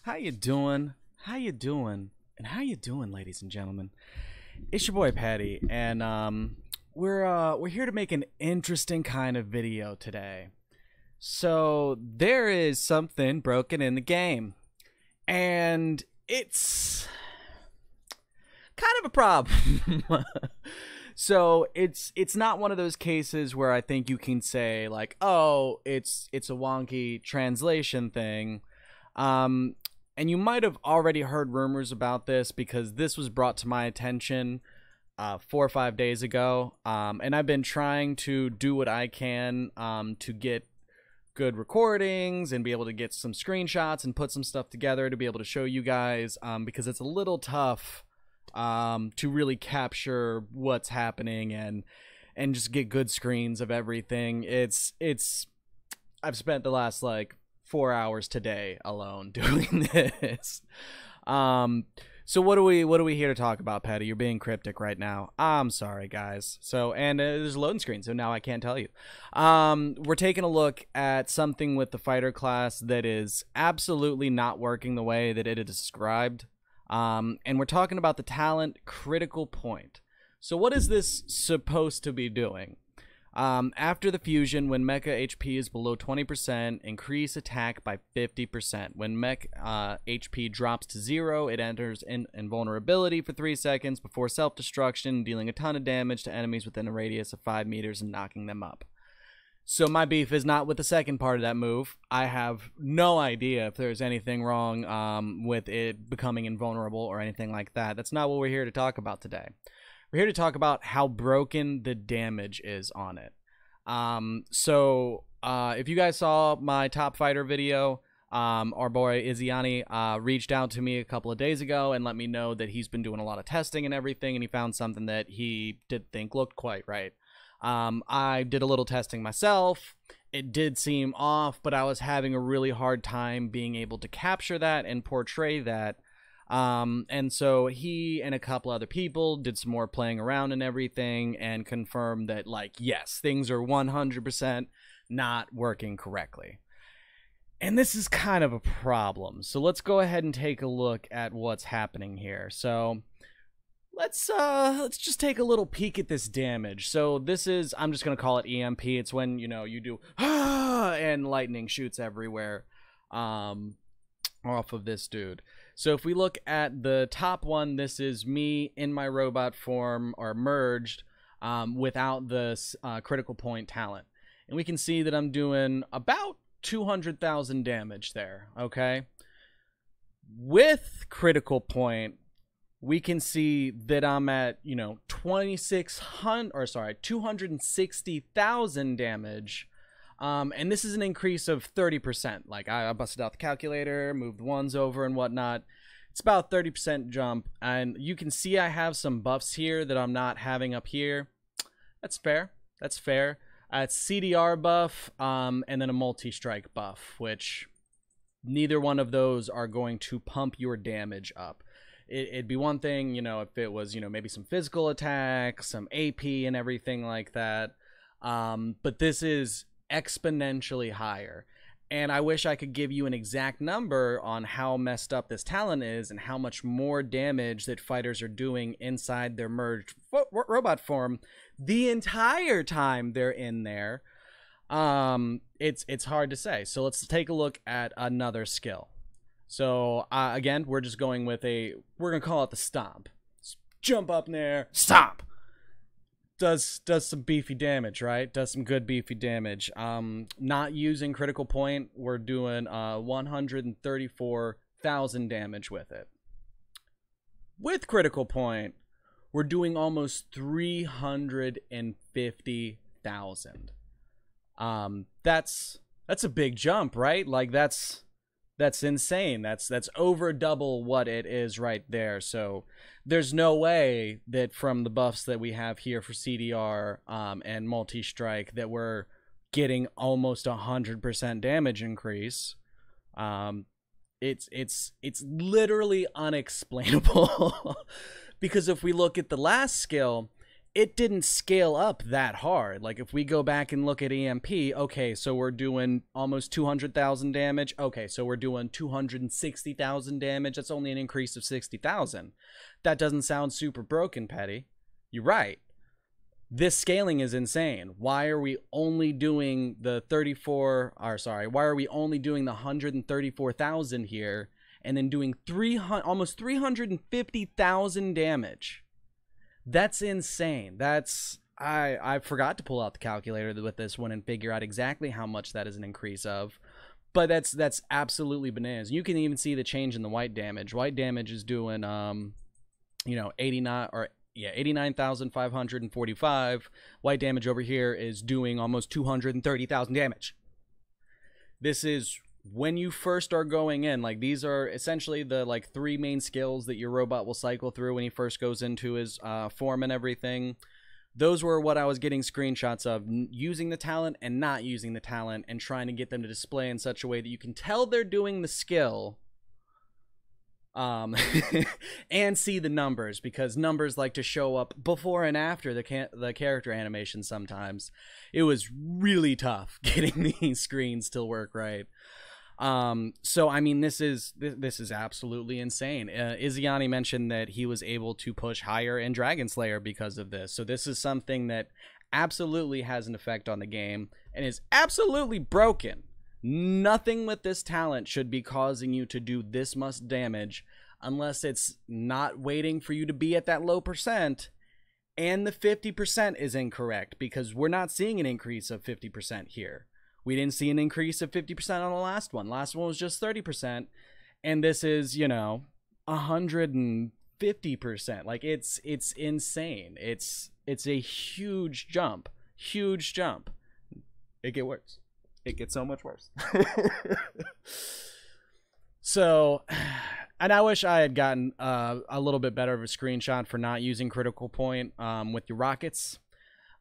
How you doing? How you doing? And how you doing, ladies and gentlemen? It's your boy Patty, and we're here to make an interesting kind of video today. So there is something broken in the game, and it's kind of a problem. So it's not one of those cases where I think you can say like, oh, it's a wonky translation thing. And you might have already heard rumors about this because this was brought to my attention 4 or 5 days ago. And I've been trying to do what I can to get good recordings and be able to get some screenshots and put some stuff together to be able to show you guys because it's a little tough to really capture what's happening and just get good screens of everything. I've spent the last like 4 hours today alone doing this. So what are we here to talk about, Patty? You're being cryptic right now. I'm sorry, guys. So there's a loading screen, so now I can't tell you. We're taking a look at something with the fighter class that is absolutely not working the way that it is described. And we're talking about the talent Critical Point. So what is this supposed to be doing? After the fusion, when mecha HP is below 20%, increase attack by 50%. When mech HP drops to 0, it enters in invulnerability for 3 seconds before self-destruction, dealing a ton of damage to enemies within a radius of 5 meters and knocking them up. So my beef is not with the second part of that move. I have no idea if there's anything wrong with it becoming invulnerable or anything like that. That's not what we're here to talk about today. We're here to talk about how broken the damage is on it. If you guys saw my top fighter video, our boy Izziani reached out to me a couple of days ago and let me know that he's been doing a lot of testing and everything, and he found something that he did think looked quite right. I did a little testing myself. It did seem off, but I was having a really hard time being able to capture that and portray that. And so he and a couple other people did some more playing around and everything and confirmed that, like, yes, things are 100% not working correctly. And this is kind of a problem. So let's go ahead and take a look at what's happening here. So let's just take a little peek at this damage. So this is, I'm just going to call it EMP. It's when, you know, you do and lightning shoots everywhere off of this dude. So if we look at the top one, this is me in my robot form or merged without this Critical Point talent. And we can see that I'm doing about 200,000 damage there, okay? With Critical Point, we can see that I'm at, you know, 260,000 damage. And this is an increase of 30%. Like, I busted out the calculator, moved ones over and whatnot. It's about 30% jump. And you can see I have some buffs here that I'm not having up here. That's fair. That's fair. It's CDR buff, and then a multi-strike buff, which neither one of those are going to pump your damage up. It'd be one thing, you know, if it was, you know, maybe some physical attacks, some AP and everything like that. But this is exponentially higher, and I wish I could give you an exact number on how messed up this talent is and how much more damage that fighters are doing inside their merged robot form the entire time they're in there. It's hard to say. So let's take a look at another skill. So again, we're just going with we're gonna call it the stomp. Jump up in there, stomp. Does some beefy damage, right? Does some good beefy damage. Not using Critical Point, we're doing 134,000 damage with it. With Critical Point, we're doing almost 350,000. That's a big jump, right? Like that's insane. That's over double what it is right there. So there's no way that from the buffs that we have here for CDR and multi-strike that we're getting almost 100% damage increase. It's literally unexplainable. Because if we look at the last skill, it didn't scale up that hard. Like if we go back and look at EMP, okay, so we're doing almost 200,000 damage. Okay, so we're doing 260,000 damage. That's only an increase of 60,000. That doesn't sound super broken, Petty. You're right. This scaling is insane. Why are we only doing the why are we only doing the 134,000 here and then doing almost 350,000 damage? That's insane. I forgot to pull out the calculator with this one and figure out exactly how much that is an increase of. But that's absolutely bananas. You can even see the change in the white damage. White damage is doing 89,545. White damage over here is doing almost 230,000 damage. This is when you first are going in. Like these are essentially the like 3 main skills that your robot will cycle through when he first goes into his form and everything. Those were what I was getting screenshots of, using the talent and not using the talent, and trying to get them to display in such a way that you can tell they're doing the skill and see the numbers, because numbers like to show up before and after the character animation sometimes. It was really tough getting these screens to work right. So I mean, this is absolutely insane. Izzyani mentioned that he was able to push higher in Dragon Slayer because of this. So this is something that absolutely has an effect on the game and is absolutely broken. Nothing with this talent should be causing you to do this much damage unless it's not waiting for you to be at that low percent, and the 50% is incorrect, because we're not seeing an increase of 50% here. We didn't see an increase of 50% on the last one. Last one was just 30%, and this is, 150%. Like it's insane. It's a huge jump. Huge jump. It gets worse. It gets so much worse. So, and I wish I had gotten a little bit better of a screenshot for not using critical point with your rockets.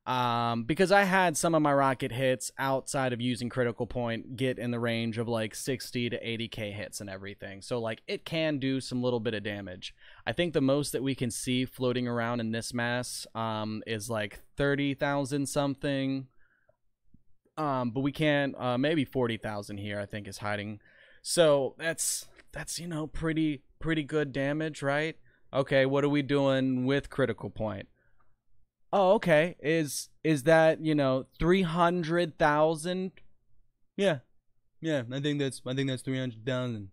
Because I had some of my rocket hits outside of using critical point get in the range of like 60 to 80k hits and everything. So like it can do some little bit of damage. I think the most that we can see floating around in this mass is like 30,000 something. But we can maybe 40,000 here, I think, is hiding. So that's pretty good damage, right? Okay, what are we doing with critical point? Oh, okay. Is that 300,000? Yeah. I think that's 300,000.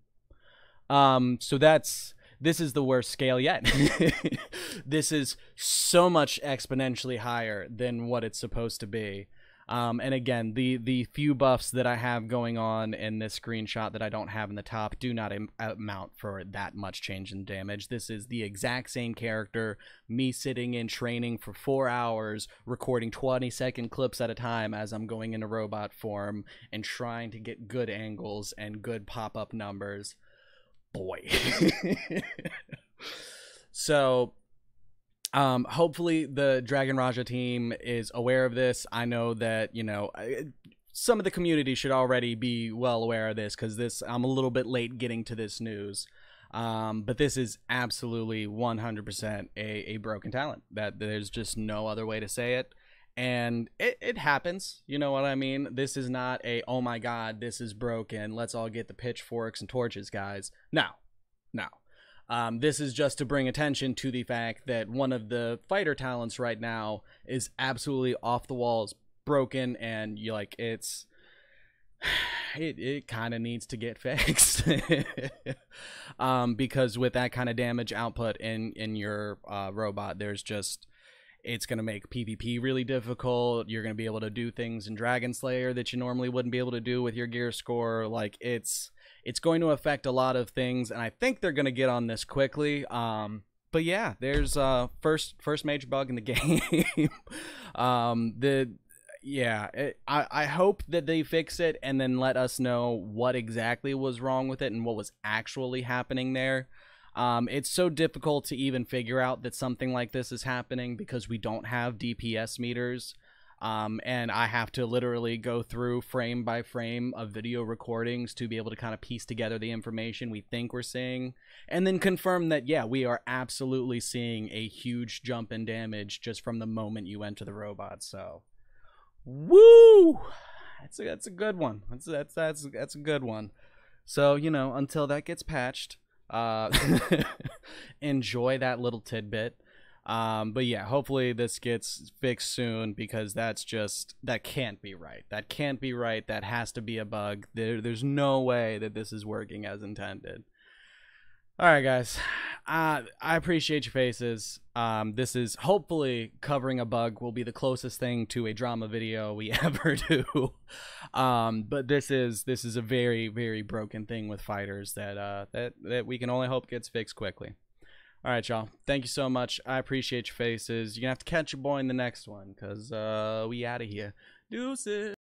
So this is the worst scale yet. This is so much exponentially higher than what it's supposed to be. And again, the few buffs that I have going on in this screenshot that I don't have in the top do not amount for that much change in damage. This is the exact same character, me sitting in training for 4 hours, recording 20-second clips at a time as I'm going into robot form and trying to get good angles and good pop-up numbers. Boy. So hopefully the Dragon Raja team is aware of this. I know that, some of the community should already be well aware of this, because I'm a little bit late getting to this news. But this is absolutely 100% a broken talent. That there's just no other way to say it. And it happens, you know what I mean? This is not oh my god, this is broken, let's all get the pitchforks and torches, guys. No. This is just to bring attention to the fact that one of the fighter talents right now is absolutely off the walls, broken, and it kind of needs to get fixed. Because with that kind of damage output in your robot, it's going to make PvP really difficult. You're going to be able to do things in Dragon Slayer that you normally wouldn't be able to do with your gear score. Like it's going to affect a lot of things, and I think they're going to get on this quickly. But yeah, there's first major bug in the game. I hope that they fix it and then let us know what exactly was wrong with it and what was actually happening there. It's so difficult to even figure out that something like this is happening because we don't have DPS meters. And I have to literally go through frame by frame of video recordings to be able to kind of piece together the information we think we're seeing, and then confirm that, yeah, we are absolutely seeing a huge jump in damage just from the moment you enter the robot. So, woo! That's a good one. That's a good one. So, you know, until that gets patched, enjoy that little tidbit. But yeah, hopefully this gets fixed soon, because that can't be right. That can't be right. That has to be a bug. There's no way that this is working as intended. All right, guys. I appreciate your faces. This is hopefully covering a bug will be the closest thing to a drama video we ever do. But this is a very, very broken thing with fighters that we can only hope gets fixed quickly. All right, y'all. Thank you so much. I appreciate your faces. You're gonna have to catch your boy in the next one, because we out of here. Deuces.